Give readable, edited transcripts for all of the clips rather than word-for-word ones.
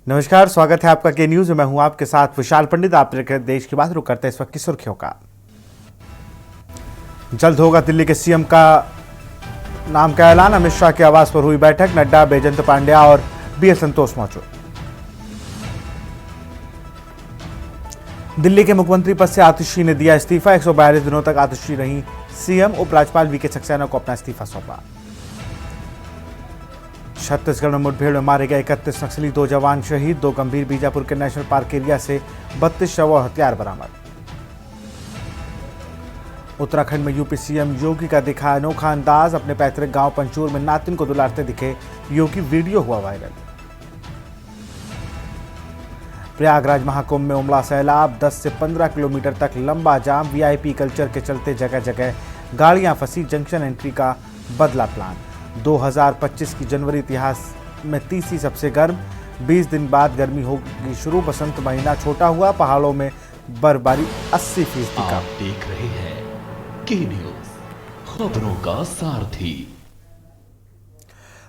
नमस्कार, स्वागत है आपका के न्यूज में। मैं हूं आपके साथ विशाल पंडित। आप देख रहे हैं देश की बात। रुक करते हैं इस वक्त की सुर्खियों का। जल्द होगा दिल्ली के सीएम का नाम का ऐलान। अमित शाह के आवास पर हुई बैठक। नड्डा, बैजयंत पांड्या और बीएल संतोष मौजूद। दिल्ली के मुख्यमंत्री पद से आतिशी ने दिया इस्तीफा। 142 दिनों तक आतिशी रही सीएम। उपराज्यपाल वीके सक्सेना को अपना इस्तीफा सौंपा। छत्तीसगढ़ में मुठभेड़ में मारे गए 31 नक्सली, 2 जवान शहीद। 2 गंभीर। बीजापुर के नेशनल पार्क एरिया से 32 शव और हथियार बरामद। उत्तराखंड में यूपी सीएम योगी का दिखा अनोखा अंदाज। अपने पैतृक गांव पंचूर में नातिन को दुलारते दिखे योगी। वीडियो हुआ वायरल। प्रयागराज महाकुंभ में उमड़ा सैलाब। 10 से 15 किलोमीटर तक लंबा जाम। वीआईपी कल्चर के चलते जगह जगह गाड़ियां फंसी। जंक्शन एंट्री का बदला प्लान। 2025 की जनवरी इतिहास में तीसरी सबसे गर्म। 20 दिन बाद गर्मी होगी शुरू। बसंत महीना छोटा हुआ। पहाड़ों में बर्फबारी 80% आप देख रहे हैं के न्यूज, खबरों का सारथी।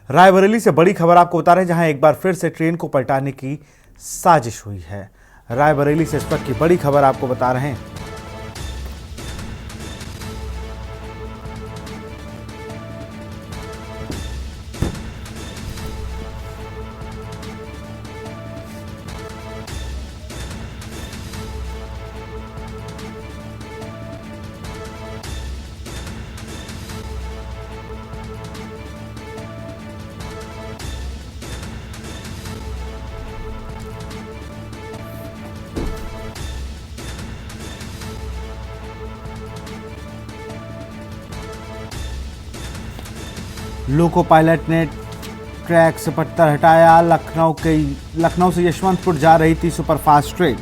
रायबरेली से बड़ी खबर आपको बता रहे हैं, जहां एक बार फिर से ट्रेन को पलटाने की साजिश हुई है। रायबरेली से इस वक्त की बड़ी खबर आपको बता रहे हैं। लोको पायलट ने ट्रैक से पत्थर हटाया। लखनऊ से यशवंतपुर जा रही थी सुपरफास्ट ट्रेन।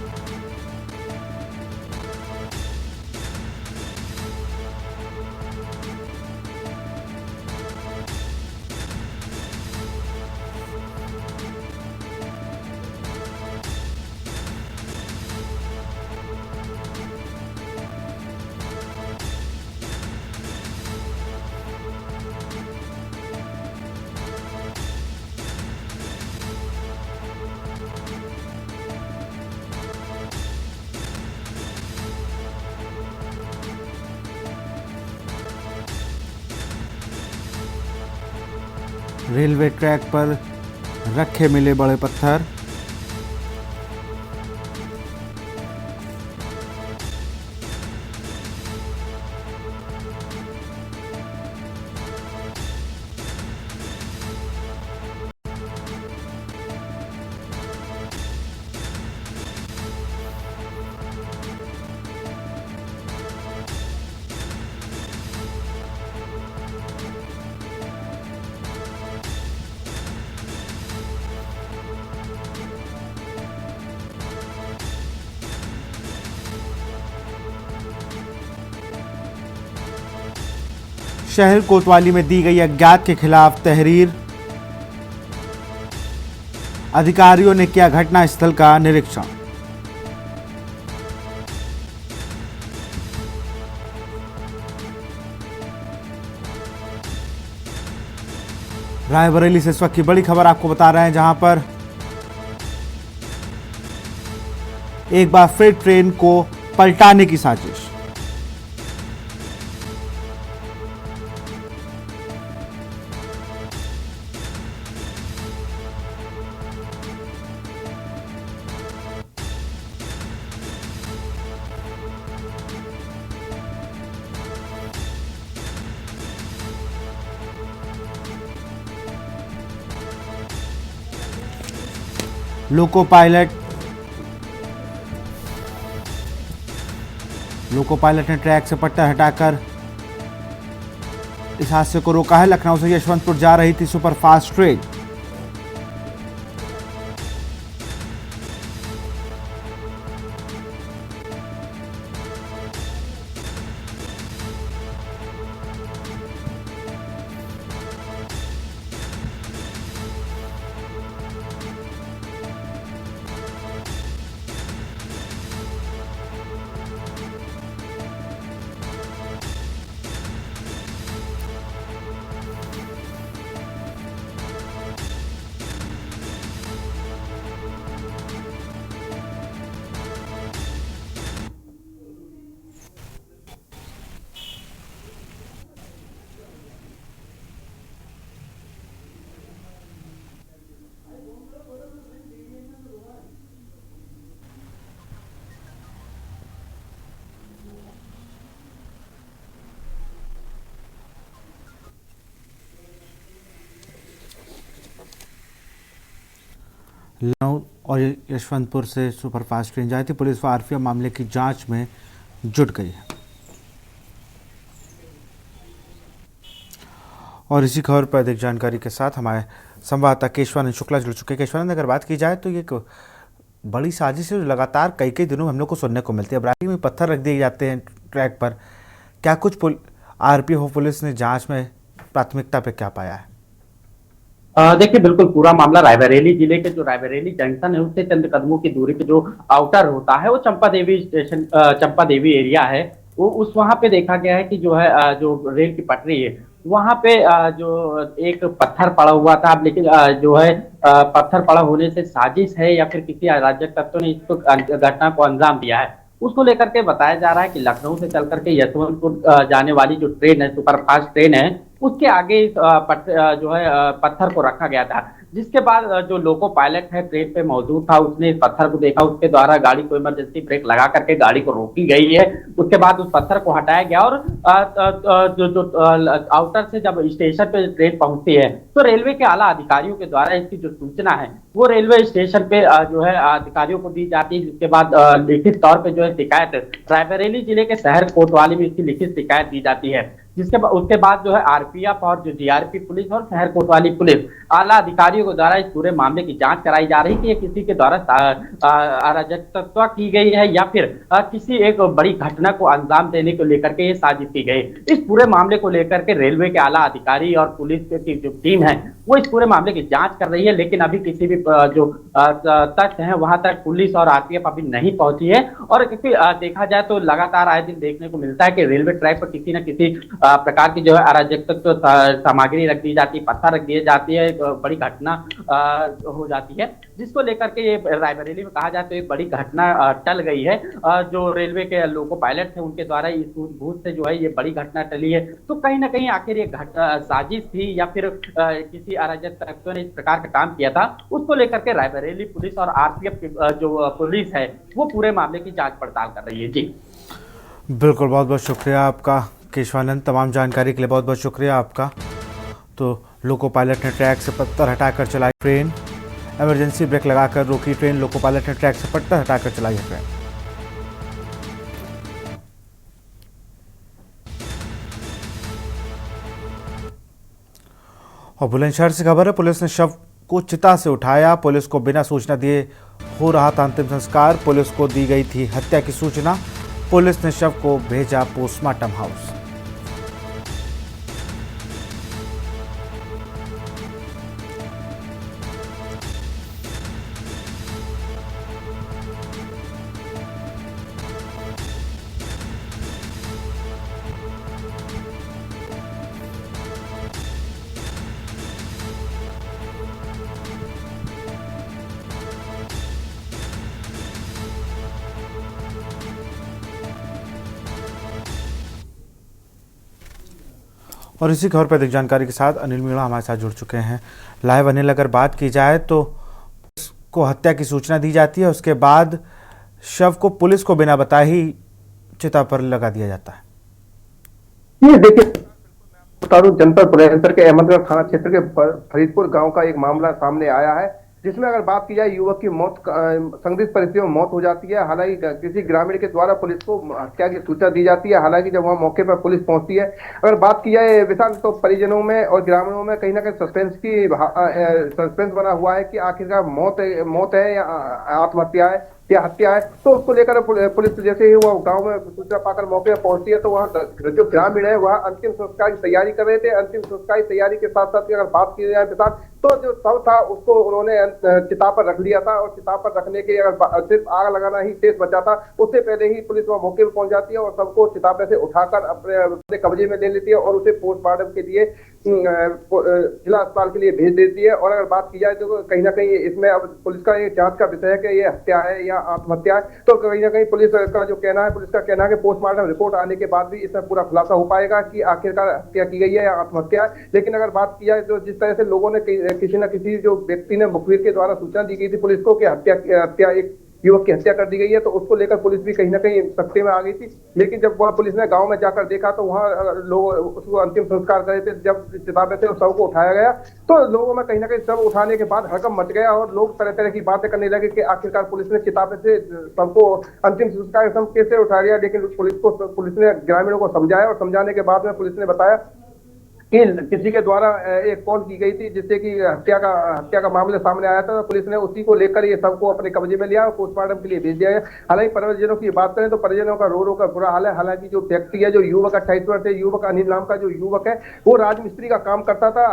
रेलवे ट्रैक पर रखे मिले बड़े पत्थर। शहर कोतवाली में दी गई अज्ञात के खिलाफ तहरीर। अधिकारियों ने किया घटनास्थल का निरीक्षण। रायबरेली से इस वक्त की बड़ी खबर आपको बता रहे हैं, जहां पर एक बार फिर ट्रेन को पलटाने की साजिश। लोको पायलट ने ट्रैक से पट्टा हटाकर इस हादसे को रोका है। लखनऊ से यशवंतपुर जा रही थी सुपरफास्ट ट्रेन। लखनऊ और यशवंतपुर से सुपरफास्ट ट्रेन जाती, पुलिस व आरपीएफ मामले की जांच में जुट गई है। और इसी खबर पर अधिक जानकारी के साथ हमारे संवाददाता केशवानंद शुक्ला जुड़ चुके हैं। केशवानंद, अगर बात की जाए तो ये एक बड़ी साजिश है जो लगातार कई कई दिनों में हम लोग को सुनने को मिलती है। बरारी में पत्थर रख दिए जाते हैं ट्रैक पर। क्या कुछ आरपीएफ पुलिस ने जांच में प्राथमिकता पे क्या पाया है? देखिए, बिल्कुल पूरा मामला रायबरेली जिले के जो रायबरेली जंक्शन है उससे चंद कदमों की दूरी पे जो आउटर होता है वो चंपा देवी स्टेशन, चंपा देवी एरिया है। वो उस वहां पे देखा गया है कि जो है जो रेल की पटरी है वहां पे जो एक पत्थर पड़ा हुआ था। लेकिन जो है पत्थर पड़ा होने से साजिश है या फिर किसी अराजक तत्व ने इसको घटना को अंजाम दिया है, उसको लेकर के बताया जा रहा है कि लखनऊ से चल करके यशवंतपुर जाने वाली जो ट्रेन है, सुपरफास्ट ट्रेन है, उसके आगे जो है पत्थर को रखा गया था। जिसके बाद जो लोको पायलट है ट्रेन पे मौजूद था उसने इस पत्थर को देखा, उसके द्वारा गाड़ी को इमरजेंसी ब्रेक लगा करके गाड़ी को रोकी गई है। उसके बाद उस पत्थर को हटाया गया और जो आउटर से जब स्टेशन पे ट्रेन पहुंचती है तो रेलवे के आला अधिकारियों के द्वारा इसकी जो सूचना है वो रेलवे स्टेशन पे जो है अधिकारियों को दी जाती है। जिसके बाद लिखित तौर पे जो है शिकायत रायबरेली जिले के शहर कोतवाली में इसकी लिखित शिकायत दी जाती है। उसके बाद जो है आरपीएफ और जो जीआरपी पुलिस और शहर कोतवाली पुलिस आला अधिकारियों के द्वारा इस पूरे मामले की जांच कराई जा रही है कि ये किसी के द्वारा अराजकता की गई है या फिर किसी एक बड़ी घटना को अंजाम देने को लेकर के ये साजिश की गई। इस पूरे मामले को लेकर के रेलवे के आला अधिकारी और पुलिस की जो टीम है वो इस पूरे मामले की जांच कर रही है। लेकिन अभी किसी भी जो तथ्य है वहां तक पुलिस और आरपीएफ अभी नहीं पहुंची है। और क्योंकि देखा जाए तो लगातार आए दिन देखने को मिलता है कि रेलवे ट्रैक पर किसी न किसी प्रकार की जो है अराजकता सामग्री रख दी जाती है, पत्थर रख दिए जाती है, बड़ी घटना हो जाती है, जिसको लेकर के ये रायबरेली में कहा जाए तो एक बड़ी घटना टल गई है। जो रेलवे के लोको पायलट थे उनके द्वारा इस सूझबूझ से जो है ये बड़ी घटना टली है। तो कहीं ना कहीं आखिर ये साजिश थी या फिर किसी अराजक तत्व ने इस प्रकार का काम किया था, उसको लेकर के रायबरेली पुलिस और आरपीएफ जो पुलिस है वो पूरे मामले की जांच पड़ताल कर रही है। जी बिल्कुल, बहुत बहुत शुक्रिया आपका केशवानंद, तमाम जानकारी के लिए बहुत बहुत शुक्रिया आपका। तो लोको पायलट ने ट्रैक से पत्थर हटाकर चलाई ट्रेन, इमरजेंसी ब्रेक लगाकर रोकी ट्रेन, लोको पायलट ने ट्रैक से पत्थर हटाकर चलाई है ट्रेन। और बुलंदशहर से खबर है, पुलिस ने शव को चिता से उठाया, पुलिस को बिना सूचना दिए हो रहा था अंतिम संस्कार, पुलिस को दी गई थी हत्या की सूचना, पुलिस ने शव को भेजा पोस्टमार्टम हाउस। और इसी खबर पर अधिक जानकारी के साथ अनिल मीणा हमारे साथ जुड़ चुके हैं लाइव। अनिल, अगर बात की जाए तो को हत्या की सूचना दी जाती है, उसके बाद शव को पुलिस को बिना बताए ही चिता पर लगा दिया जाता है। ये देखिए, जनपद बुलंदशहर के अहमदनगर थाना क्षेत्र के फरीदपुर गांव का एक मामला सामने आया है, जिसमें अगर बात की जाए युवक की मौत संदिग्ध परिस्थितियों में मौत हो जाती है। हालांकि किसी ग्रामीण के द्वारा पुलिस को हत्या की सूचना दी जाती है। हालांकि जब वहां मौके पर पुलिस पहुंचती है, अगर बात की जाए विशाल, तो परिजनों में और ग्रामीणों में कहीं ना कहीं सस्पेंस बना हुआ है कि आखिरकार मौत है या आत्महत्या है या हत्या है। तो उसको लेकर पुलिस जैसे ही वो गांव में सूचना पाकर मौके पर पहुंचती है तो वहाँ जो ग्रामीण है वह अंतिम संस्कार की तैयारी कर रहे थे। अंतिम संस्कार की तैयारी के साथ साथ अगर बात की जाए विशाल, तो जो शव था उसको उन्होंने चिता पर रख लिया था और चिता पर रखने के अगर सिर्फ आग लगाना ही शेष बचा था, उससे पहले ही पुलिस वहां मौके पर पहुंच जाती है और सबको चिता पर से उठाकर अपने कब्जे में ले लेती है और उसे पोस्टमार्टम के लिए जिला अस्पताल के लिए भेज देती है। और अगर बात की जाए तो कहीं ना कहीं इसमें अब पुलिस का ये जांच का विषय है कि ये हत्या है या आत्महत्या है। तो कहीं ना कहीं पुलिस का जो कहना है, पुलिस का कहना है कि पोस्टमार्टम रिपोर्ट आने के बाद भी इसमें पूरा खुलासा हो पाएगा कि आखिरकार हत्या की गई है या आत्महत्या है। लेकिन अगर बात की जाए तो जिस तरह से लोगों ने किसी न किसी जो व्यक्ति ने मुखबिर के द्वारा सूचना दी गई थी पुलिस को कि हत्या एक युवक की हत्या कर दी गई है, तो उसको लेकर पुलिस भी कहीं ना कहीं सख्ती में आ गई थी। लेकिन जब वह पुलिस ने गांव में जाकर देखा तो वहां लोग उसको अंतिम संस्कार कर रहे थे। जब चिताभस्म से उस शव को उठाया गया तो लोगों में कहीं ना कहीं शव उठाने के बाद हड़कंप मच गया और लोग तरह तरह की बातें करने लगे कि आखिरकार पुलिस ने चिताभस्म से शव को अंतिम संस्कार कैसे उठा लिया। लेकिन पुलिस ने ग्रामीणों को समझाया और समझाने के बाद में पुलिस ने बताया कि किसी के द्वारा एक कॉल की गई थी जिससे कि हत्या का मामला सामने आया था। पुलिस ने उसी को लेकर ये सबको अपने कब्जे में लिया और पोस्टमार्टम के लिए भेज दिया है। हालांकि परिजनों की बात करें तो परिजनों का रो का बुरा हाल है। हालांकि जो व्यक्ति है, जो युवक 28 वर्ष है, युवक अनिल नाम का जो युवक है, वो राजमिस्त्री का काम करता था।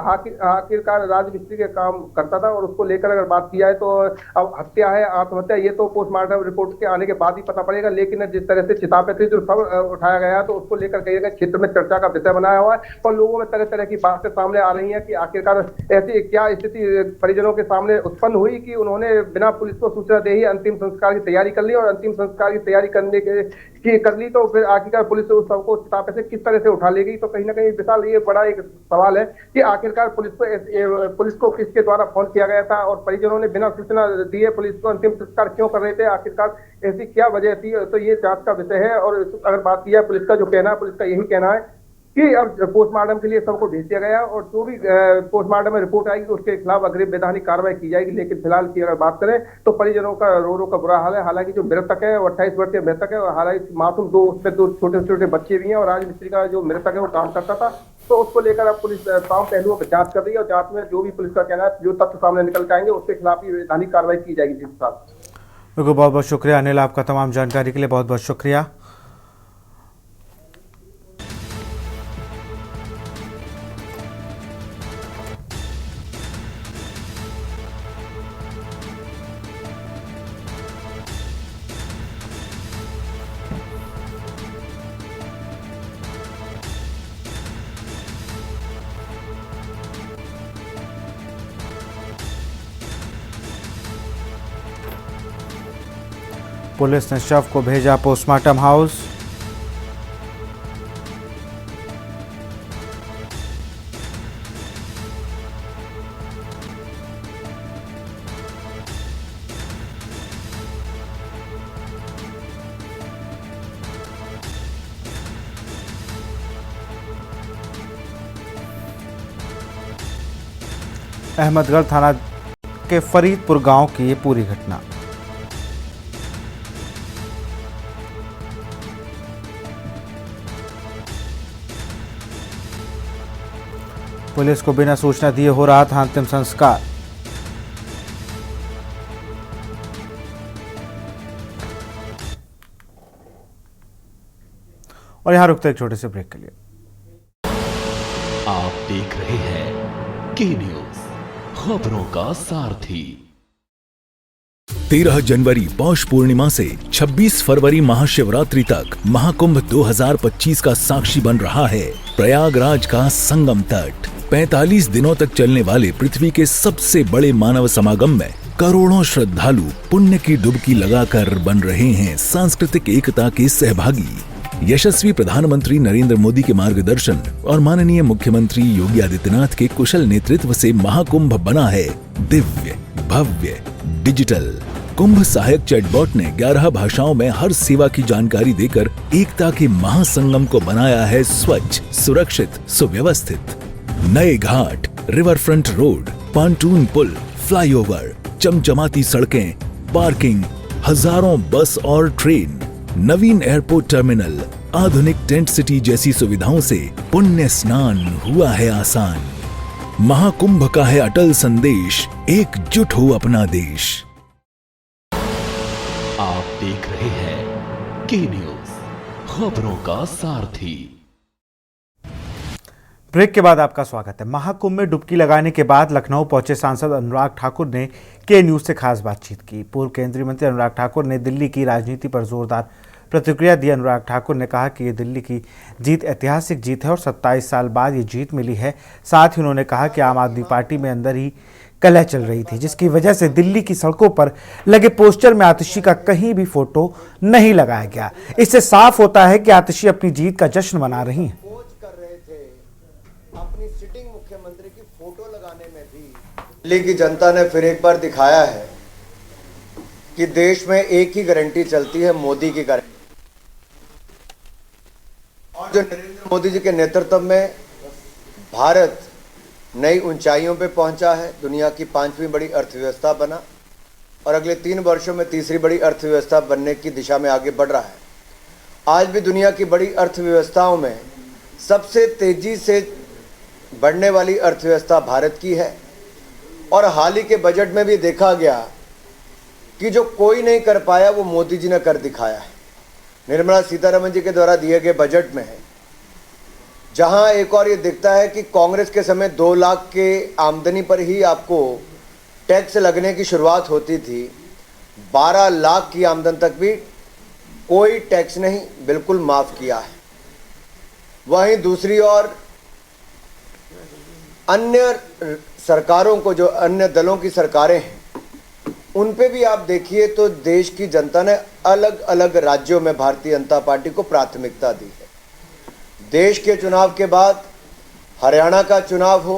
आखिरकार राजमिस्त्री का काम करता था और उसको लेकर अगर बात की जाए तो अब हत्या है आत्महत्या ये तो पोस्टमार्टम रिपोर्ट के आने के बाद ही पता पड़ेगा। लेकिन जिस तरह से चिताभस्म जो शव उठाया गया तो उसको लेकर कई क्षेत्र में चर्चा का विषय बनाया हुआ है और लोगों में तरह की बातें सामने आ रही हैं कि आखिरकार ऐसी क्या स्थिति परिजनों के सामने उत्पन्न हुई कि उन्होंने बिना पुलिस को सूचना दे ही अंतिम संस्कार की तैयारी कर ली और अंतिम संस्कार की तैयारी करने की कर ली तो फिर आखिरकार पुलिस उस शव को चिताभस्म से किस तरह से उठा ले गई। तो कहीं ना कहीं विशाल ये बड़ा एक सवाल है कि आखिरकार पुलिस को किसके द्वारा फोन किया गया था और परिजनों ने बिना सूचना दिए पुलिस को अंतिम संस्कार क्यों कर रहे थे, आखिरकार ऐसी क्या वजह थी। तो ये जांच का विषय है। और अगर बात की जाए पुलिस का जो कहना है, पुलिस का यही कहना है कि अब पोस्टमार्टम के लिए सबको भेज दिया गया और जो भी पोस्टमार्टम में रिपोर्ट आएगी उसके खिलाफ अग्रिम वैधानिक कार्रवाई की जाएगी। लेकिन फिलहाल की अगर बात करें तो परिजनों का रो का बुरा हाल है। हालांकि जो मृतक है वो 28 वर्षीय मृतक है और हालांकि मासूम दो छोटे छोटे बच्चे भी हैं और राजमिस्त्री का जो मृतक है वो काम करता था। तो उसको लेकर अब पुलिस तमाम पहलुओं पर जांच कर रही है और जांच में जो भी पुलिस का कहना है, जो तथ्य सामने निकल के आएंगे उसके खिलाफ ही वैधानिक कार्रवाई की जाएगी। जी साहब बहुत बहुत शुक्रिया अनिल, आपका तमाम जानकारी के लिए बहुत बहुत शुक्रिया। पुलिस ने शव को भेजा पोस्टमार्टम हाउस। अहमदगढ़ थाना के फरीदपुर गांव की ये पूरी घटना। पुलिस को बिना सूचना दिए हो रहा था अंतिम संस्कार। और यहां रुकते एक छोटे से ब्रेक के लिए। आप देख रहे हैं के न्यूज, खबरों का सारथी। 13 जनवरी पौष पूर्णिमा से 26 फरवरी महाशिवरात्रि तक महाकुंभ 2025 का साक्षी बन रहा है प्रयागराज का संगम तट। 45 दिनों तक चलने वाले पृथ्वी के सबसे बड़े मानव समागम में करोड़ों श्रद्धालु पुण्य की डुबकी लगाकर बन रहे हैं सांस्कृतिक एकता के सहभागी। यशस्वी प्रधानमंत्री नरेंद्र मोदी के मार्गदर्शन और माननीय मुख्यमंत्री योगी आदित्यनाथ के कुशल नेतृत्व से महाकुंभ बना है दिव्य, भव्य, डिजिटल। कुंभ सहायक चैटबॉट ने 11 भाषाओं में हर सेवा की जानकारी देकर एकता के महासंगम को बनाया है स्वच्छ, सुरक्षित, सुव्यवस्थित। नए घाट, रिवर फ्रंट रोड, पांटून पुल, फ्लाईओवर, चमचमाती सड़कें, पार्किंग, हजारों बस और ट्रेन, नवीन एयरपोर्ट टर्मिनल, आधुनिक टेंट सिटी जैसी सुविधाओं से पुण्य स्नान हुआ है आसान। महाकुंभ का है अटल संदेश, एकजुट हो अपना देश। आप देख रहे हैं के न्यूज, खबरों का सारथी। ब्रेक के बाद आपका स्वागत है। महाकुंभ में डुबकी लगाने के बाद लखनऊ पहुंचे सांसद अनुराग ठाकुर ने के न्यूज से खास बातचीत की। पूर्व केंद्रीय मंत्री अनुराग ठाकुर ने दिल्ली की राजनीति पर जोरदार प्रतिक्रिया दी। अनुराग ठाकुर ने कहा कि ये दिल्ली की जीत ऐतिहासिक जीत है और 27 साल बाद ये जीत मिली है। साथ ही उन्होंने कहा कि आम आदमी पार्टी में अंदर ही कलह चल रही थी, जिसकी वजह से दिल्ली की सड़कों पर लगे पोस्टर में आतिशी का कहीं भी फोटो नहीं लगाया गया। इससे साफ होता है कि आतिशी अपनी जीत का जश्न मना रही हैं। अपनी सिटिंग मुख्यमंत्री की फोटो लगाने में भी दिल्ली की जनता ने फिर एक बार दिखाया है कि देश में एक ही गारंटी चलती है, मोदी की गारंटी। और जो नरेंद्र मोदी जी के नेतृत्व में भारत नई ऊंचाइयों पे पहुंचा है, दुनिया की 5वीं बड़ी अर्थव्यवस्था बना और अगले 3 वर्षों में तीसरी बड़ी अर्थव्यवस्था बनने की दिशा में आगे बढ़ रहा है। आज भी दुनिया की बड़ी अर्थव्यवस्थाओं में सबसे तेजी से बढ़ने वाली अर्थव्यवस्था भारत की है। और हाल ही के बजट में भी देखा गया कि जो कोई नहीं कर पाया वो मोदी जी ने कर दिखाया है। निर्मला सीतारमण जी के द्वारा दिए गए बजट में है, जहां एक और ये दिखता है कि कांग्रेस के समय 2 लाख के आमदनी पर ही आपको टैक्स लगने की शुरुआत होती थी, 12 लाख की आमदन तक भी कोई टैक्स नहीं, बिल्कुल माफ किया है। वहीं दूसरी ओर अन्य सरकारों को, जो अन्य दलों की सरकारें हैं, उन पे भी आप देखिए तो देश की जनता ने अलग अलग राज्यों में भारतीय जनता पार्टी को प्राथमिकता दी है। देश के चुनाव के बाद हरियाणा का चुनाव हो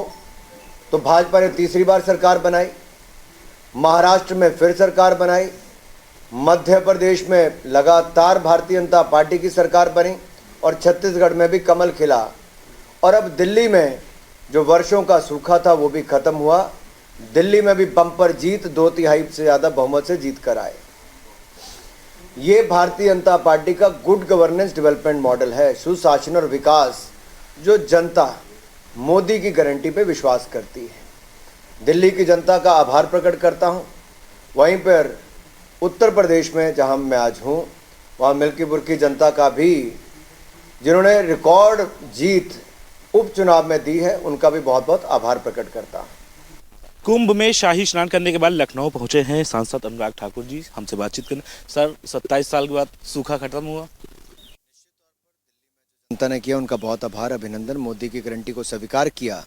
तो भाजपा ने तीसरी बार सरकार बनाई, महाराष्ट्र में फिर सरकार बनाई, मध्य प्रदेश में लगातार भारतीय जनता पार्टी की सरकार बनी और छत्तीसगढ़ में भी कमल खिला। और अब दिल्ली में जो वर्षों का सूखा था वो भी खत्म हुआ। दिल्ली में भी बम्पर जीत, 2/3 से ज़्यादा बहुमत से जीत कर आए। ये भारतीय जनता पार्टी का गुड गवर्नेंस डेवलपमेंट मॉडल है, सुशासन और विकास, जो जनता मोदी की गारंटी पे विश्वास करती है। दिल्ली की जनता का आभार प्रकट करता हूँ। वहीं पर उत्तर प्रदेश में जहाँ मैं आज हूँ, वहाँ मिल्कीपुर की जनता का भी, जिन्होंने रिकॉर्ड जीत उपचुनाव में दी है, उनका भी बहुत बहुत आभार प्रकट करता हूँ। कुंभ में शाही स्नान करने के बाद लखनऊ पहुंचे हैं सांसद अनुराग ठाकुर जी, हमसे बातचीत करने। सर, 27 साल के बाद सूखा खत्म हुआ, जनता ने किया, उनका बहुत आभार, अभिनंदन। मोदी की गारंटी को स्वीकार किया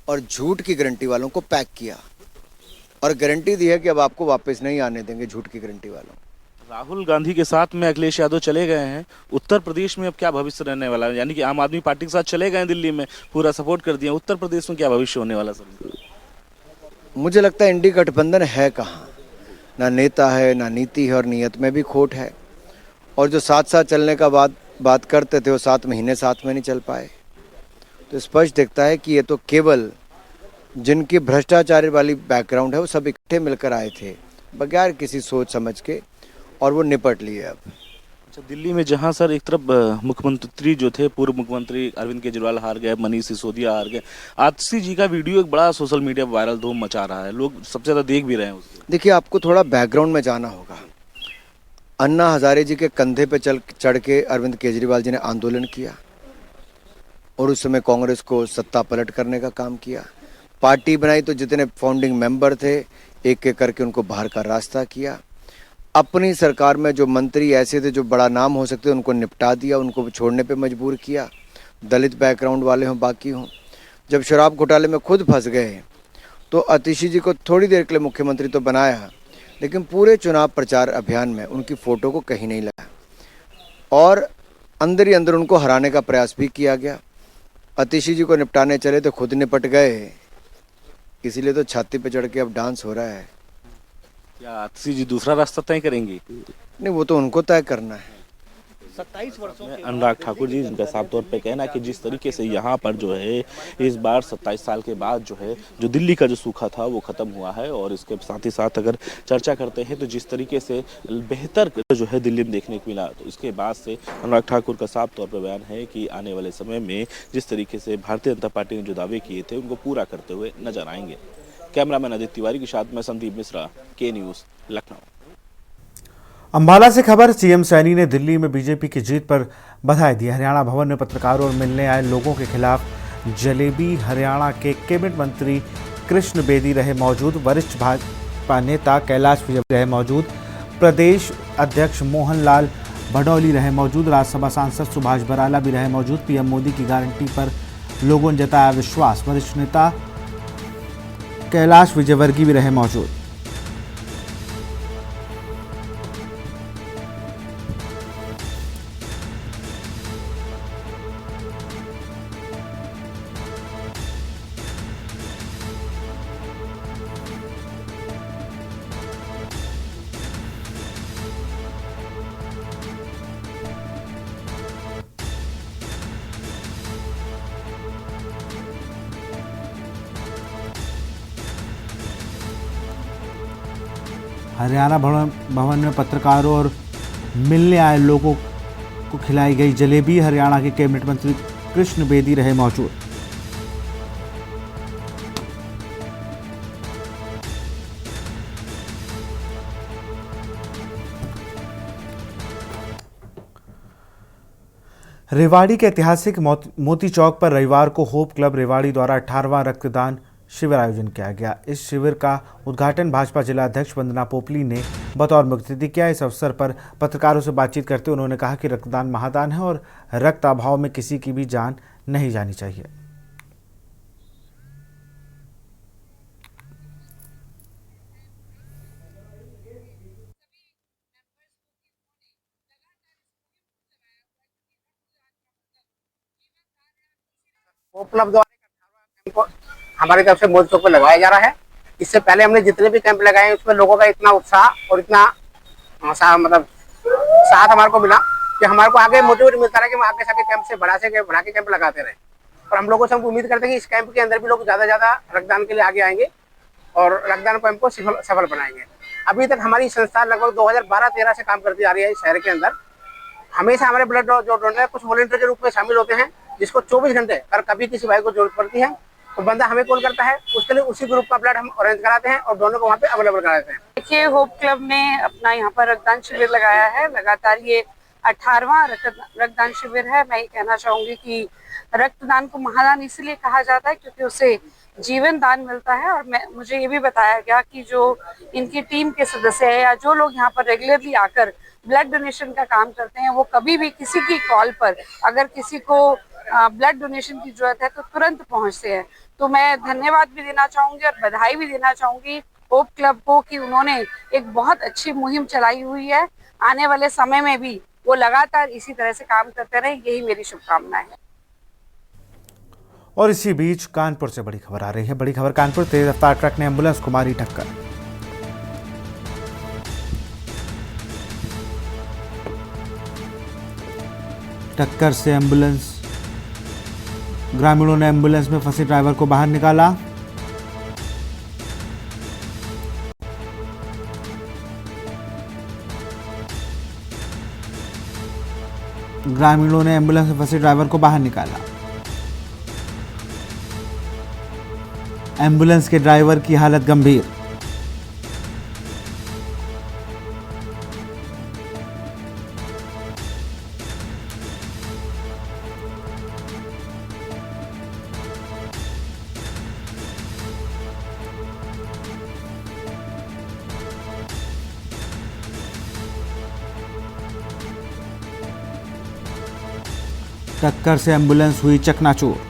और झूठ की गारंटी वालों को पैक किया और गारंटी दी है कि अब आपको वापस नहीं आने देंगे झूठ की गारंटी वालों। राहुल गांधी के साथ में अखिलेश यादव चले गए हैं। उत्तर प्रदेश में अब क्या भविष्य रहने वाला है? यानी कि आम आदमी पार्टी के साथ चले गए हैं, दिल्ली में पूरा सपोर्ट कर दिया, उत्तर प्रदेश में क्या भविष्य होने वाला सर? मुझे लगता है इंडी गठबंधन है कहाँ, ना नेता है, ना नीति है और नीयत में भी खोट है। और जो साथ साथ चलने का बात करते थे वो 7 महीने साथ में नहीं चल पाए। तो स्पष्ट दिखता है कि ये तो केवल जिनकी भ्रष्टाचार वाली बैकग्राउंड है वो सब इकट्ठे मिलकर आए थे बगैर किसी सोच समझ के, और वो निपट लिए अब। अच्छा, दिल्ली में जहां सर एक तरफ मुख्यमंत्री जो थे, पूर्व मुख्यमंत्री अरविंद केजरीवाल हार गए, मनीष सिसोदिया हार गए, आतिशी जी का वीडियो एक बड़ा सोशल मीडिया पर वायरल धूम मचा रहा है, लोग सबसे ज़्यादा देख भी रहे हैं उसको। देखिए, आपको थोड़ा बैकग्राउंड में जाना होगा। अन्ना हजारे जी के कंधे पे चढ़ के अरविंद केजरीवाल जी ने आंदोलन किया और उस समय कांग्रेस को सत्ता पलट करने का काम किया। पार्टी बनाई तो जितने फाउंडिंग मेंबर थे एक एक करके उनको बाहर का रास्ता किया। अपनी सरकार में जो मंत्री ऐसे थे जो बड़ा नाम हो सकते उनको निपटा दिया, उनको छोड़ने पे मजबूर किया, दलित बैकग्राउंड वाले हों बाकी हों। जब शराब घोटाले में खुद फंस गए तो आतिशी जी को थोड़ी देर के लिए मुख्यमंत्री तो बनाया, लेकिन पूरे चुनाव प्रचार अभियान में उनकी फ़ोटो को कहीं नहीं लाया और अंदर ही अंदर उनको हराने का प्रयास भी किया गया। आतिशी जी को निपटाने चले तो खुद निपट गए, इसीलिए तो छाती पे चढ़ के अब डांस हो रहा है। क्या आतिशी जी दूसरा रास्ता तय करेंगी? नहीं, वो तो उनको तय करना है। 27 वर्षों में अनुराग ठाकुर जी, जिनका साफ तौर पे कहना है कि जिस तरीके से यहाँ पर जो है इस बार 27 साल के बाद जो है जो दिल्ली का जो सूखा था वो खत्म हुआ है, और इसके साथ ही साथ अगर चर्चा करते हैं तो जिस तरीके से बेहतर जो है दिल्ली में देखने को मिला, तो इसके बाद से अनुराग ठाकुर का साफ तौर पर बयान है कि आने वाले समय में जिस तरीके से भारतीय जनता पार्टी ने जो दावे किए थे उनको पूरा करते हुए नजर आएंगे। कैमरामैन अदित तिवारी के साथ मैं संदीप मिश्रा, के न्यूज़, लखनऊ। अंबाला से खबर, सीएम सैनी ने दिल्ली में बीजेपी की जीत पर बधाई दी। हरियाणा भवन में पत्रकारों और मिलने आए लोगों के खिलाफ जलेबी। हरियाणा के कैबिनेट मंत्री कृष्ण बेदी रहे मौजूद, वरिष्ठ भाजपा नेता कैलाश विजयवर्गीय रहे मौजूद, प्रदेश अध्यक्ष मोहन लाल भडौली रहे मौजूद, राज्यसभा सांसद सुभाष बराला भी रहे मौजूद। पीएम मोदी की गारंटी पर लोगों ने जताया विश्वास, वरिष्ठ नेता कैलाश विजयवर्गीय भी रहे मौजूद। हरियाणा भवन में पत्रकारों और मिलने आए लोगों को खिलाई गई जलेबी। हरियाणा के कैबिनेट मंत्री कृष्ण बेदी रहे मौजूद। रेवाड़ी के ऐतिहासिक मोती चौक पर रविवार को होप क्लब रेवाड़ी द्वारा 18वां रक्तदान शिविर आयोजन किया गया। इस शिविर का उद्घाटन भाजपा जिला अध्यक्ष वंदना पोपली ने बतौर मुख्य अतिथि किया। इस अवसर पर पत्रकारों से बातचीत करते हुए उन्होंने कहा कि रक्तदान महादान है और रक्त अभाव में किसी की भी जान नहीं जानी चाहिए। क्लब द्वारा हमारी तरफ से मोदी चौक पर लगाया जा रहा है। इससे पहले हमने जितने भी कैंप लगाए उसमें लोगों का इतना उत्साह और इतना मतलब साथ हमारे को मिला कि हमारे को आगे मोटिवेट मिलता रहा कि हम आगे से कैंप से बढ़ा के कैंप लगाते रहे। और हम लोगों से हम उम्मीद करते हैं कि इस कैंप के अंदर भी लोग ज्यादा से ज्यादा रक्तदान के लिए आगे आएंगे और रक्तदान कैंप को सफल बनाएंगे। अभी तक हमारी संस्था लगभग 2012-13 से काम करती आ रही है इस शहर के अंदर। हमेशा हमारे ब्लड जो डोनर है कुछ वॉलंटियर के रूप में शामिल होते हैं, जिसको 24 घंटे अगर कभी किसी भाई को जरूरत पड़ती है तो बंदा हमें कॉल करता है, उसके लिए उसी ग्रुप का ब्लड हम अरेंज कराते हैं और दोनों को वहाँ पे अवेलेबल कराते हैं। देखिए, होप क्लब ने अपना यहाँ पर रक्तदान शिविर लगाया है। लगातार ये 18वां रक्तदान शिविर है। मैं ये कहना चाहूंगी कि रक्तदान को महादान इसलिए कहा जाता है क्योंकि उससे जीवन दान मिलता है। और मुझे ये भी बताया गया कि जो इनकी टीम के सदस्य है या जो लोग यहाँ पर रेगुलरली आकर ब्लड डोनेशन का काम करते हैं, वो कभी भी किसी की कॉल पर अगर किसी को ब्लड डोनेशन की जरूरत है तो तुरंत पहुंचते हैं। तो मैं धन्यवाद भी देना चाहूंगी और बधाई भी देना चाहूंगी होप क्लब को कि उन्होंने एक बहुत अच्छी मुहिम चलाई हुई है। आने वाले समय में भी वो लगातार इसी तरह से काम करते रहे, यही मेरी शुभकामना है। और इसी बीच कानपुर से बड़ी खबर आ रही है। बड़ी खबर कानपुर, तेज रफ्तार ट्रक ने एम्बुलेंस को मारी टक्कर। टक्कर से एम्बुलेंस, ग्रामीणों ने एम्बुलेंस में फंसे ड्राइवर को बाहर निकाला। ग्रामीणों ने एम्बुलेंस में फंसे ड्राइवर को बाहर निकाला। एम्बुलेंस के ड्राइवर की हालत गंभीर। टक्कर से एम्बुलेंस हुई चकनाचूर।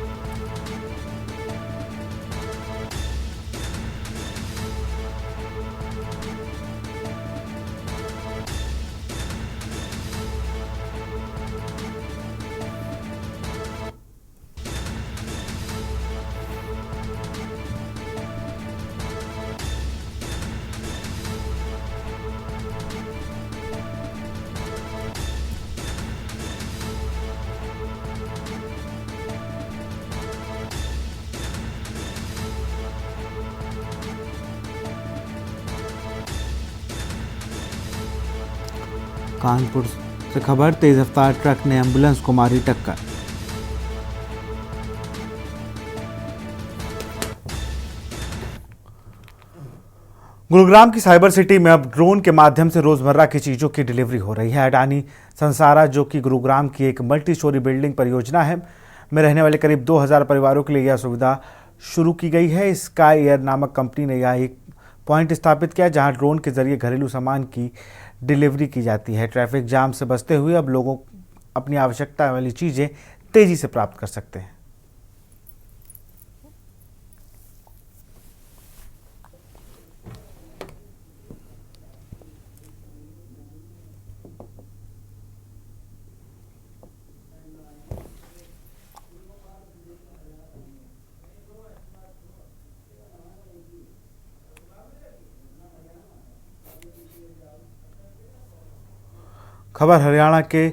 कानपुर से खबर, तेज रफ्तार ट्रक ने एम्बुलेंस को मारी टक्कर। गुरुग्राम की साइबर सिटी में अब ड्रोन के माध्यम से रोजमर्रा की चीजों की डिलीवरी हो रही है। अडानी संसारा, जो कि गुरुग्राम की एक मल्टी स्टोरी बिल्डिंग परियोजना है, में रहने वाले करीब 2000 परिवारों के लिए यह सुविधा शुरू की गई है। स्काई एयर नामक कंपनी ने यह एक पॉइंट स्थापित किया जहां ड्रोन के जरिए घरेलू सामान की डिलीवरी की जाती है। ट्रैफिक जाम से बचते हुए अब लोगों अपनी आवश्यकता वाली चीज़ें तेजी से प्राप्त कर सकते हैं। खबर हरियाणा के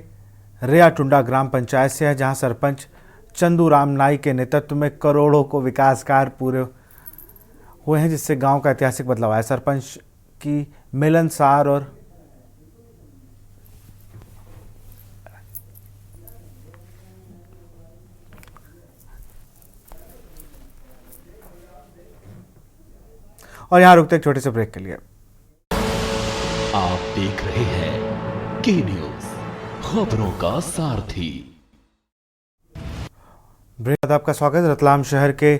रेयाटुंडा ग्राम पंचायत से है, जहां सरपंच चंदू राम नाई के नेतृत्व में करोड़ों को विकास कार्य पूरे हुए हैं, जिससे गांव का ऐतिहासिक बदलाव आया। सरपंच की मिलनसार और यहां रुकते एक छोटे से ब्रेक के लिए। आप देख रहे हैं के न्यूज, खबरों का सारथी। ब्रेक के बाद आपका स्वागत। रतलाम शहर के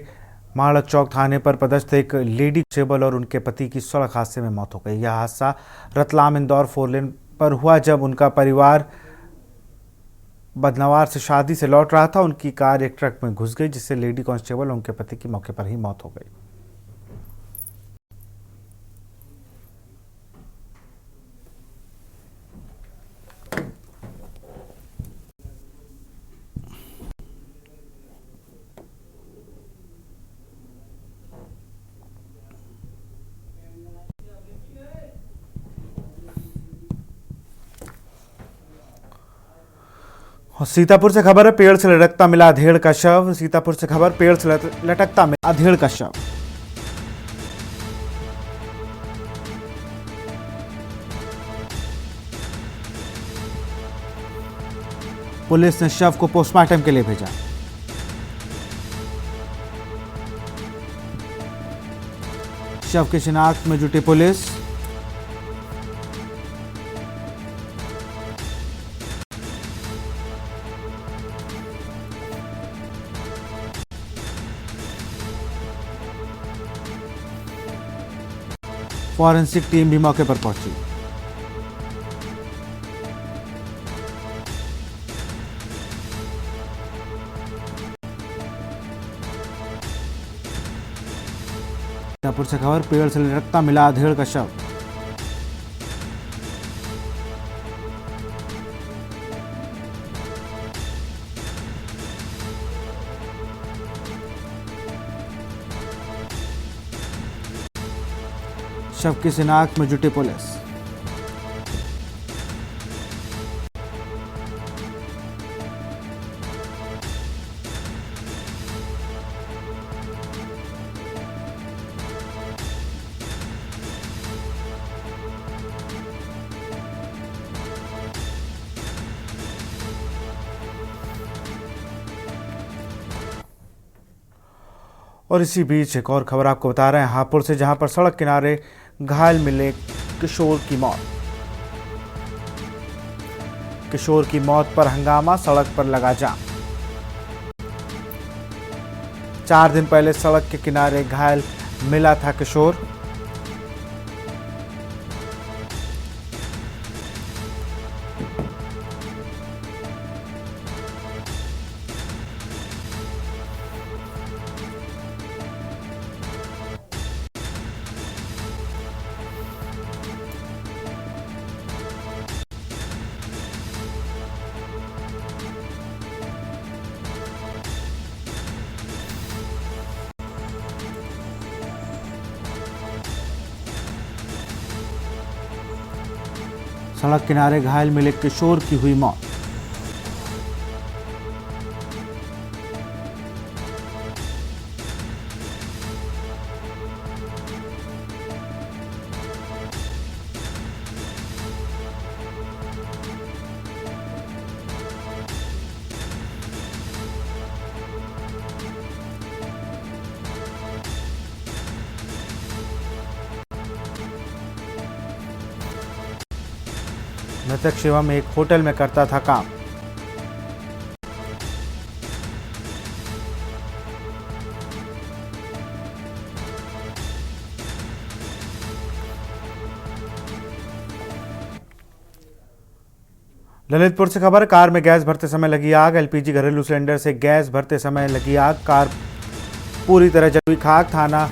माड़क चौक थाने पर पदस्थ एक लेडी कांस्टेबल और उनके पति की सड़क हादसे में मौत हो गई। यह हादसा रतलाम इंदौर 4 लेन पर हुआ जब उनका परिवार बदनवार से शादी से लौट रहा था। उनकी कार एक ट्रक में घुस गई, जिससे लेडी कांस्टेबल और उनके पति की मौके पर ही मौत हो गई। और सीतापुर से खबर है, पेड़ से लटकता मिला अधेड़ का शव। सीतापुर से खबर, पेड़ से लटकता मिला अधेड़ का शव। पुलिस ने शव को पोस्टमार्टम के लिए भेजा। शव की शिनाख्त में जुटी पुलिस। फॉरेंसिक टीम भी मौके पर पहुंची। सीतापुर से खबर, पेड़ से लटकता मिला अधेड़ का शव। शव की शिनाख्त में जुटी पुलिस। और इसी बीच एक और खबर आपको बता रहे हैं हापुड़ से, जहां पर सड़क किनारे घायल मिले किशोर की मौत। किशोर की मौत पर हंगामा, सड़क पर लगा जाम। 4 दिन पहले सड़क के किनारे घायल मिला था किशोर। सड़क किनारे घायल मिले किशोर की हुई मौत। मृतक शिवम एक होटल में करता था काम। ललितपुर से खबर, कार में गैस भरते समय लगी आग। एलपीजी घरेलू सिलेंडर से गैस भरते समय लगी आग, कार पूरी तरह जल हुई खाक। थाना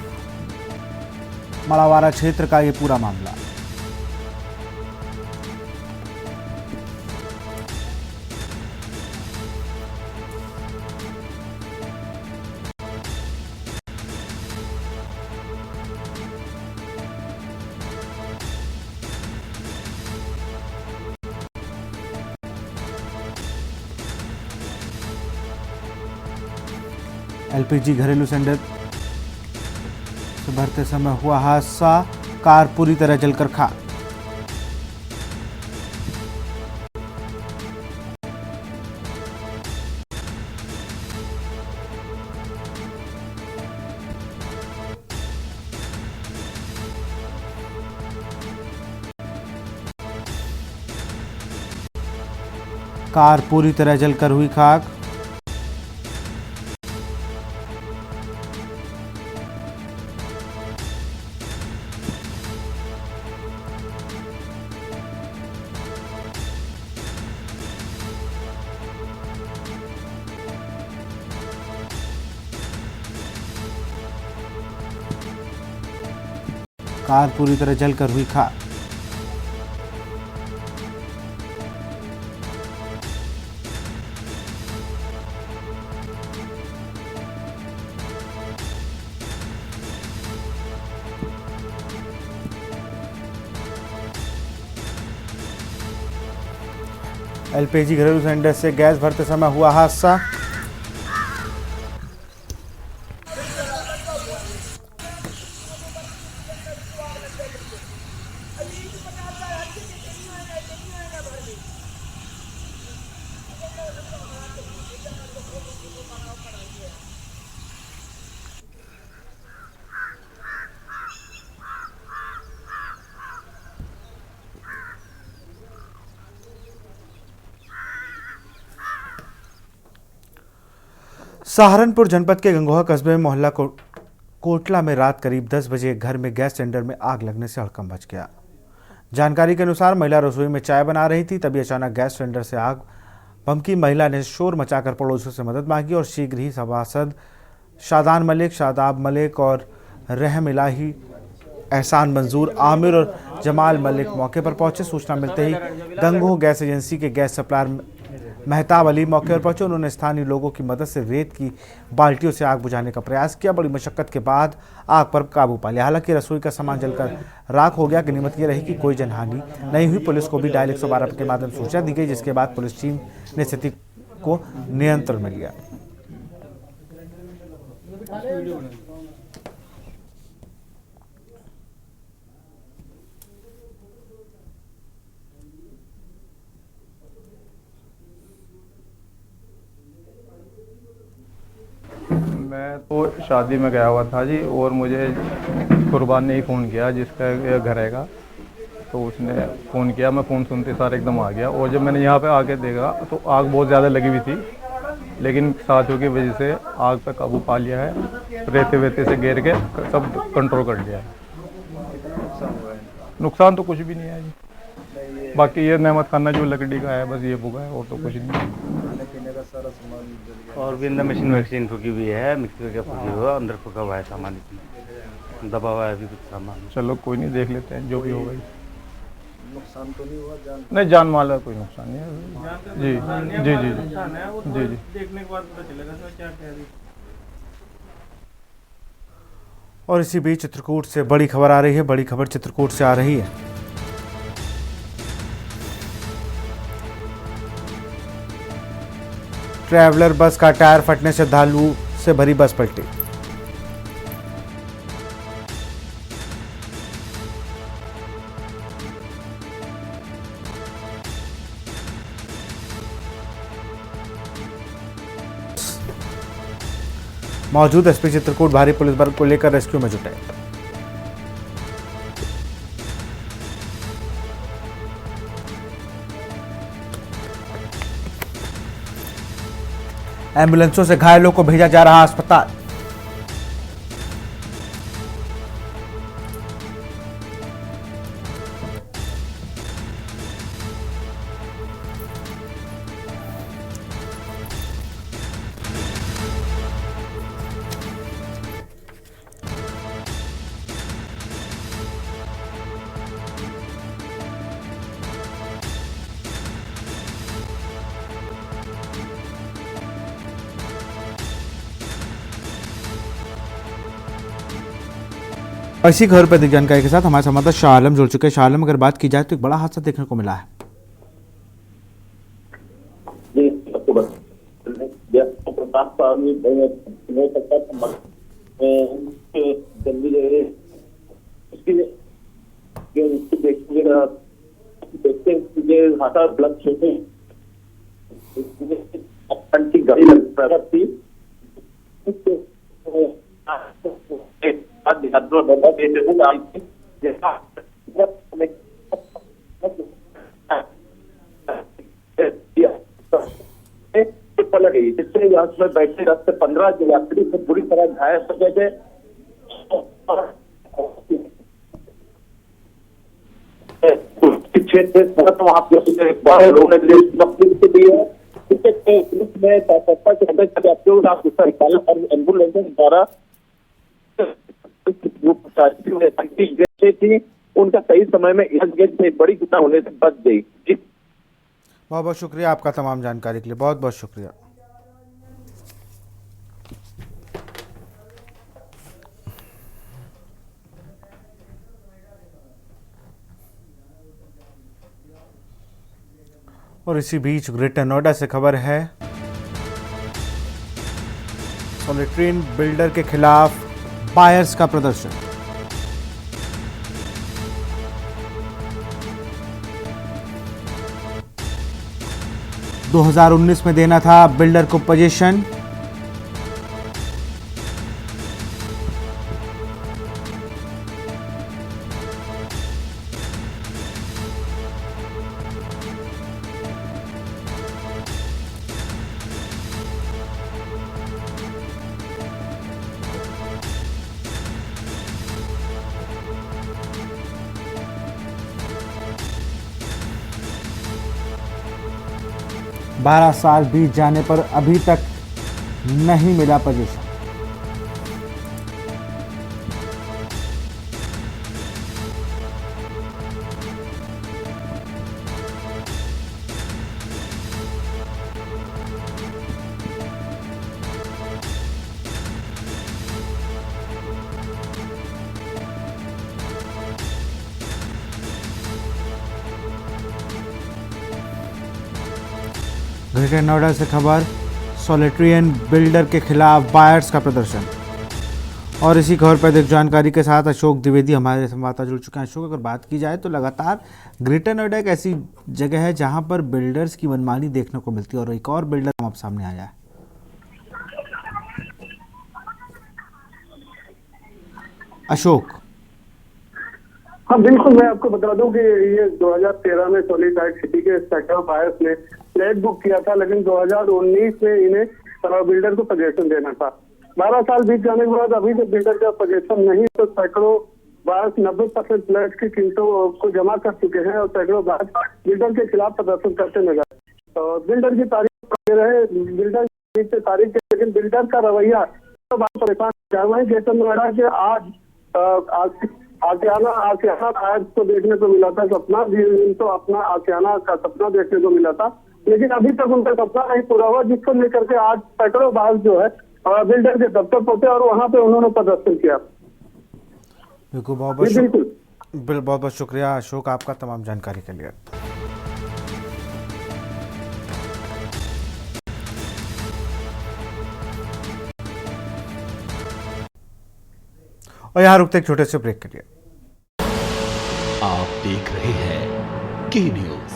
मड़ावारा क्षेत्र का यह पूरा मामला। एलपीजी घरेलू सिलेंडर से भरते समय हुआ हादसा, कार पूरी तरह जलकर खाक। कार पूरी तरह जलकर हुई खाक। कार पूरी तरह जलकर हुई खाक। एलपीजी घरेलू सिलेंडर से गैस भरते समय हुआ हादसा। सहारनपुर जनपद के गंगोहा कस्बे में मोहल्ला कोटला में रात करीब 10 बजे एक घर में गैस सिलेंडर में आग लगने से हड़कंप मच गया। जानकारी के अनुसार महिला रसोई में चाय बना रही थी, तभी अचानक गैस सिलेंडर से आग भभकी। महिला ने शोर मचाकर पड़ोसियों से मदद मांगी और शीघ्र ही सभासद शादान मलिक, शादाब मलिक और रहम इलाही, एहसान मंजूर, आमिर और जमाल मलिक मौके पर पहुंचे। सूचना मिलते ही गंगोह गैस एजेंसी के गैस सप्लायर मेहताब अली मौके पर पहुंचे। उन्होंने स्थानीय लोगों की मदद से रेत की बाल्टियों से आग बुझाने का प्रयास किया। बड़ी मशक्कत के बाद आग पर काबू पा लिया। हालांकि रसोई का सामान जलकर राख हो गया। गनीमत ये रही कि कोई जनहानि नहीं हुई। पुलिस को भी डायल 112 के माध्यम से सूचना दी गई, जिसके बाद पुलिस टीम ने स्थिति को नियंत्रण में लिया। मैं तो शादी में गया हुआ था जी, और मुझे कुर्बान ने ही फ़ोन किया, जिसका घर हैगा, तो उसने फ़ोन किया। मैं फ़ोन सुनते सार एकदम आ गया, और जब मैंने यहाँ पे आके देखा तो आग बहुत ज़्यादा लगी हुई थी, लेकिन साथियों की वजह से आग पे काबू पा लिया है। रेते वेते से घेर के सब कंट्रोल कर लिया है। नुकसान तो कुछ भी नहीं है जी, बाकी ये नेमत खाना जो लकड़ी का है बस ये बुगा है, और तो कुछ नहीं। और भी अंदर मशीन वैक्सीन फूकी हुई है, मिक्सी वगैरह फूकी हुआ, अंदर फूका हुआ है सामान, दबा हुआ है अभी कुछ सामान। चलो कोई नहीं, देख लेते हैं जो भी होगा। नुकसान तो नहीं हुआ? नहीं, जान माल का कोई नुकसान नहीं है जी। जी जी जी जी। देखने के बाद पता चलेगा सर क्या कह रही। और इसी बीच चित्रकूट से बड़ी खबर आ रही है। बड़ी खबर चित्रकूट से आ रही है। ट्रैवलर बस का टायर फटने से श्रद्धालु से भरी बस पलटी। मौजूद एसपी चित्रकूट भारी पुलिस बल को लेकर रेस्क्यू में जुटे। एम्बुलेंसों से घायलों को भेजा जा रहा अस्पताल। इसी खबर पर अधिक जानकारी के साथ हमारे संवाददाता शाह आलम जुड़ चुके हैं। शाह आलम, अगर बात की जाए तो एक बड़ा हादसा देखने को मिला है। गई, जिससे बस में बैठे 10 से 15 यात्री से बुरी तरह घायल हो गए थे। क्षेत्र वहां पे रोने दी है। पुलिस ने एम्बुलेंस द्वारा थी, उनका सही समय में से बड़ी घटना होने से बच गई। बहुत बहुत शुक्रिया आपका तमाम जानकारी के लिए, बहुत बहुत शुक्रिया। और इसी बीच ग्रेटर नोएडा से खबर है, सॉलिट्रीन बिल्डर के खिलाफ बायर्स का प्रदर्शन। – 2019 में देना था बिल्डर को पोजीशन। बारह साल बीत जाने पर अभी तक नहीं मिला पोजीशन। ग्रेटर नोएडा से खबर, सॉलिट्रियन बिल्डर के खिलाफ बायर्स का प्रदर्शन। और इसी खबर पर अधिक जानकारी के साथ अशोक द्विवेदी हमारे संवाददाता जुड़ चुके हैं। अशोक, अगर बात की जाए तो लगातार ग्रेटर नोएडा एक ऐसी जगह है जहां पर बिल्डर्स की मनमानी देखने को मिलती है और एक और बिल्डर अब सामने आया है। अशोक। हाँ बिल्कुल, मैं आपको बता दूं कि ये 2013 में सॉलिडाइट सिटी के सेक्टर बायर्स ने फ्लैट बुक किया था, लेकिन 2019 में इन्हें बिल्डर को पोजीशन देना था। 12 साल बीत जाने के बाद अभी तक बिल्डर का पोजीशन नहीं, तो सैकड़ों बायर्स 90% फ्लैट की कीमतों को जमा कर चुके हैं और सैकड़ों बायर्स बिल्डर के खिलाफ प्रदर्शन करते नजर। तो बिल्डर की तारीफ कर रहे, बिल्डर की तारीफ, लेकिन बिल्डर का रवैया तो बहुत परेशान। वहीं ग्रेटर नोएडा के आज आशियाना बायर्स को देखने को मिला था सपना, तो अपना आशियाना का सपना देखने को मिला था, लेकिन अभी तक उनका सपना नहीं पूरा हुआ, जिसको लेकर के आज सैकड़ों बायर्स जो है बिल्डर के दफ्तर पहुंचे और वहां पे उन्होंने प्रदर्शन किया। बिल्कुल, बहुत बहुत शुक्रिया अशोक आपका तमाम जानकारी के लिए। और यहाँ रुकते एक छोटे से ब्रेक के लिए। आप देख रहे हैं के न्यूज,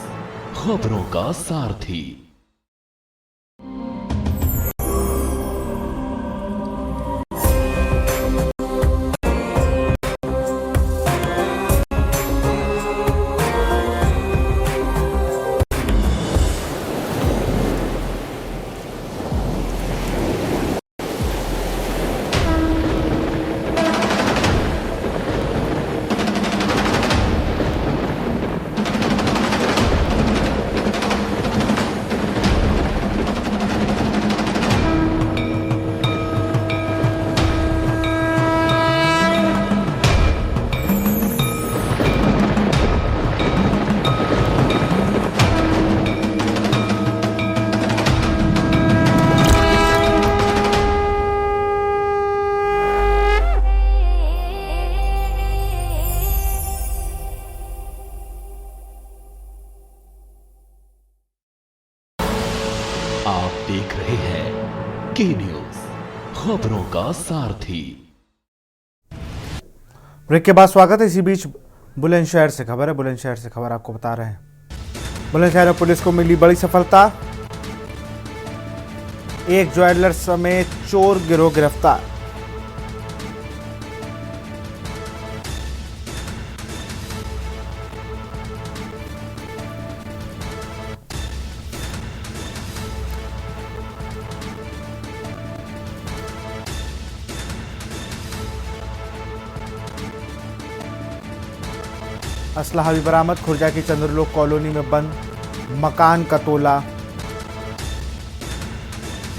खबरों का सारथी। आप देख रहे हैं के न्यूज, खबरों का सारथी। ब्रेक के बाद स्वागत है। इसी बीच बुलंदशहर से खबर है। बुलंदशहर से खबर आपको बता रहे हैं। बुलंदशहर में पुलिस को मिली बड़ी सफलता, एक ज्वेलर समेत चोर गिरोह गिरफ्तार। असलहा भी बरामद। खुर्जा की चंद्रलोक कॉलोनी में बंद मकान का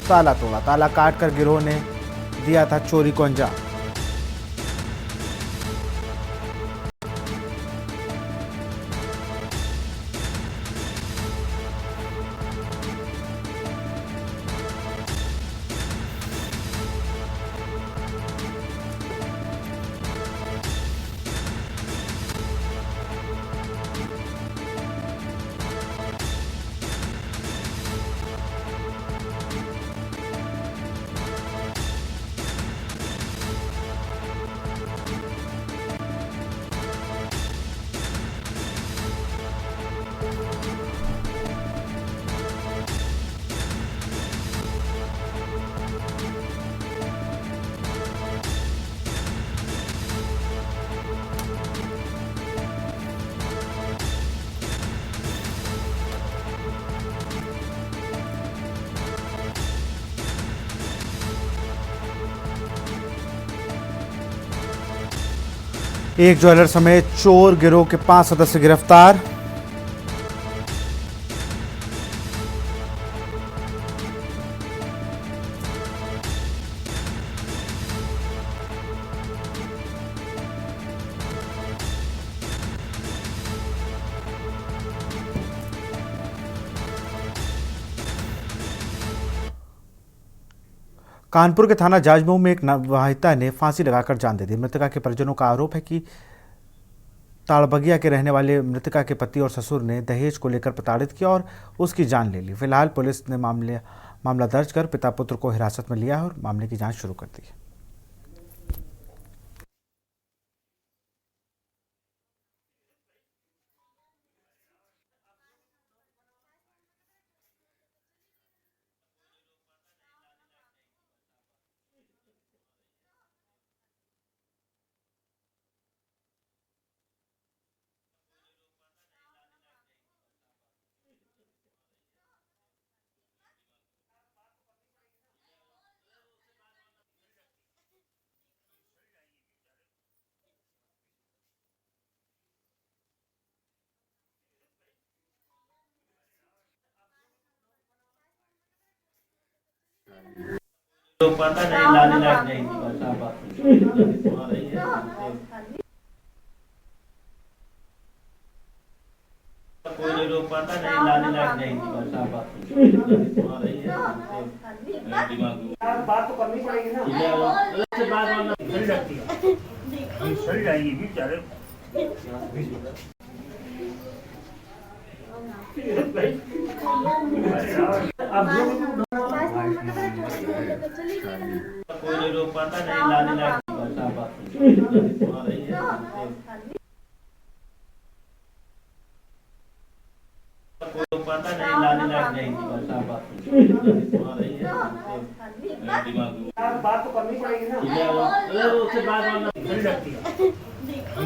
ताला तोड़ा। ताला काटकर गिरोह ने दिया था चोरी को अंजाम। एक ज्वेलर समेत चोर गिरोह के 5 सदस्य गिरफ्तार। कानपुर के थाना जाजमऊ में एक नवविवाहिता ने फांसी लगाकर जान दे दी। मृतका के परिजनों का आरोप है कि ताड़बगिया के रहने वाले मृतका के पति और ससुर ने दहेज को लेकर प्रताड़ित किया और उसकी जान ले ली। फिलहाल पुलिस ने मामला दर्ज कर पिता पुत्र को हिरासत में लिया है और मामले की जांच शुरू कर दी है। लोग पता नहीं लाने लायक नहीं थी बस आप कोई लोग पता नहीं लाने लायक नहीं थी बस आप बात तो करनी पड़ेगी ना सही जाएगी बेचारे कोई लोग पता नहीं लाने लायक बस आप कोई पता नहीं लाने लायक नहीं थी बस आप बात तो करनी पड़ेगी ना उससे बात सही लगती है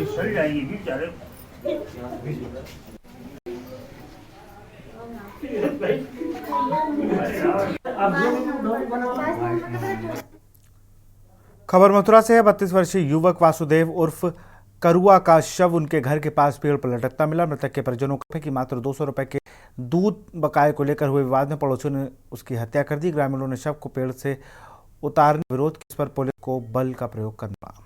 सही जाएगी बेचारे खबर मथुरा से है। 32 वर्षीय युवक वासुदेव उर्फ करुआ का शव उनके घर के पास पेड़ पर लटकता मिला। मृतक के परिजनों का कि मात्र 200 रुपए के दूध बकाये को लेकर हुए विवाद में पड़ोसियों ने उसकी हत्या कर दी। ग्रामीणों ने शव को पेड़ से उतारने विरोध किया, इस पर पुलिस को बल का प्रयोग करना पड़ा।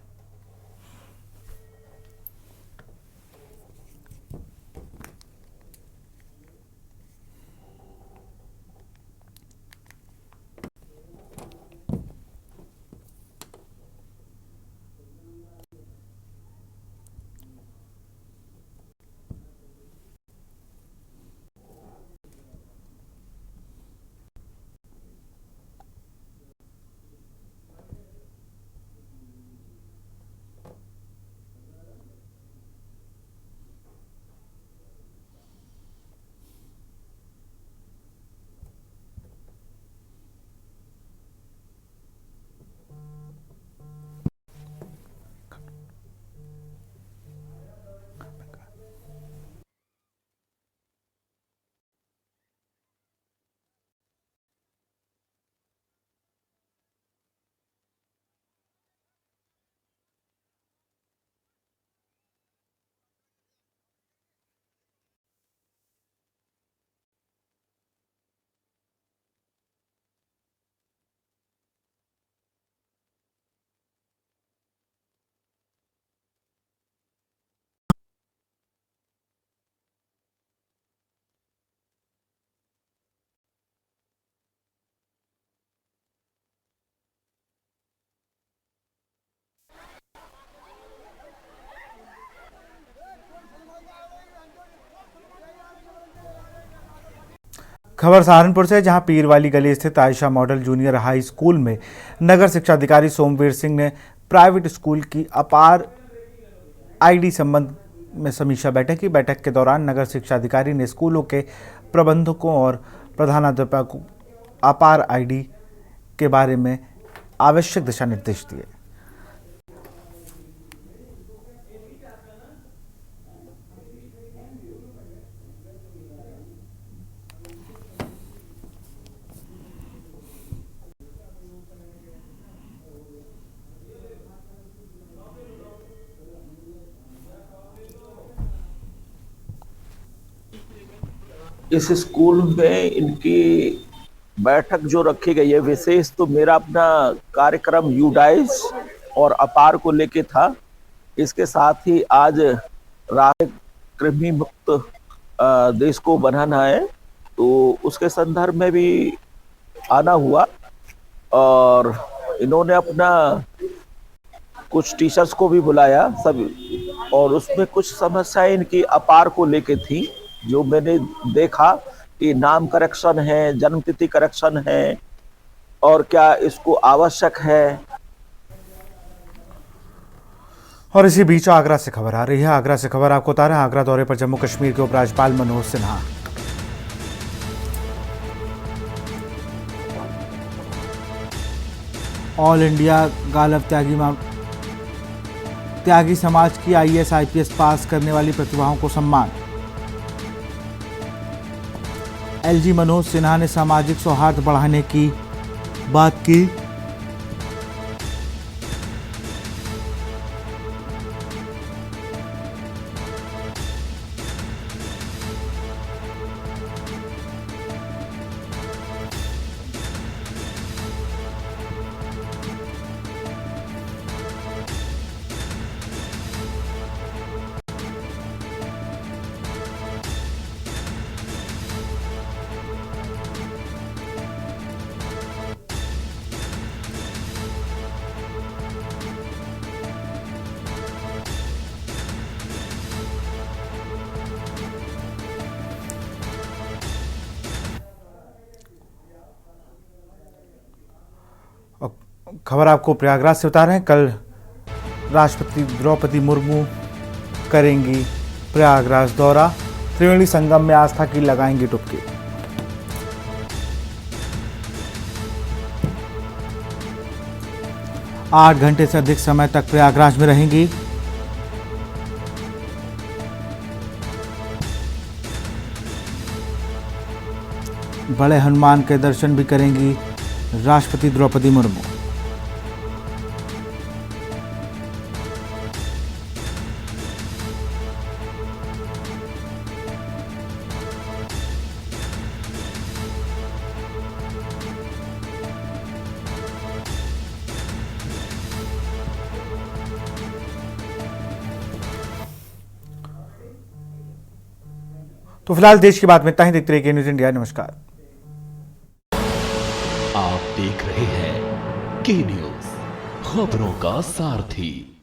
खबर सहारनपुर से, जहां पीरवाली गली स्थित Ayesha model junior high school में नगर शिक्षा अधिकारी सोमवीर सिंह ने प्राइवेट स्कूल की अपार आईडी संबंध में समीक्षा बैठक की। बैठक के दौरान नगर शिक्षा अधिकारी ने स्कूलों के प्रबंधकों और प्रधानाध्यापकों को अपार आईडी के बारे में आवश्यक दिशा निर्देश दिए। इस स्कूल में इनकी बैठक जो रखी गई है, विशेष तो मेरा अपना कार्यक्रम यूडाइस और अपार को लेके था। इसके साथ ही आज राष्ट्रीय कृमि मुक्त देश को बनाना है, तो उसके संदर्भ में भी आना हुआ और इन्होंने अपना कुछ टीचर्स को भी बुलाया सब, और उसमें कुछ समस्याएं इनकी अपार को लेके थी, जो मैंने देखा कि नाम करेक्शन है, जन्मतिथि करेक्शन है, और क्या इसको आवश्यक है। और इसी बीच आगरा से खबर आ रही है। आगरा से खबर आपको बता रहे हैं, आगरा दौरे पर जम्मू कश्मीर के उपराज्यपाल मनोज सिन्हा। ऑल इंडिया गालव त्यागी समाज की IAS IPS पास करने वाली प्रतिभाओं को सम्मान। LG मनोज सिन्हा ने सामाजिक सौहार्द बढ़ाने की बात की। खबर आपको प्रयागराज से बता रहे हैं। कल राष्ट्रपति द्रौपदी मुर्मू करेंगी प्रयागराज दौरा। त्रिवेणी संगम में आस्था की लगाएंगी डुबकी। आठ घंटे से अधिक समय तक प्रयागराज में रहेंगी। बड़े हनुमान के दर्शन भी करेंगी राष्ट्रपति द्रौपदी मुर्मू। तो फिलहाल देश की बात में इतना ही। देखते रहिए न्यूज़ इंडिया। नमस्कार। आप देख रहे हैं के न्यूज़, खबरों का सारथी।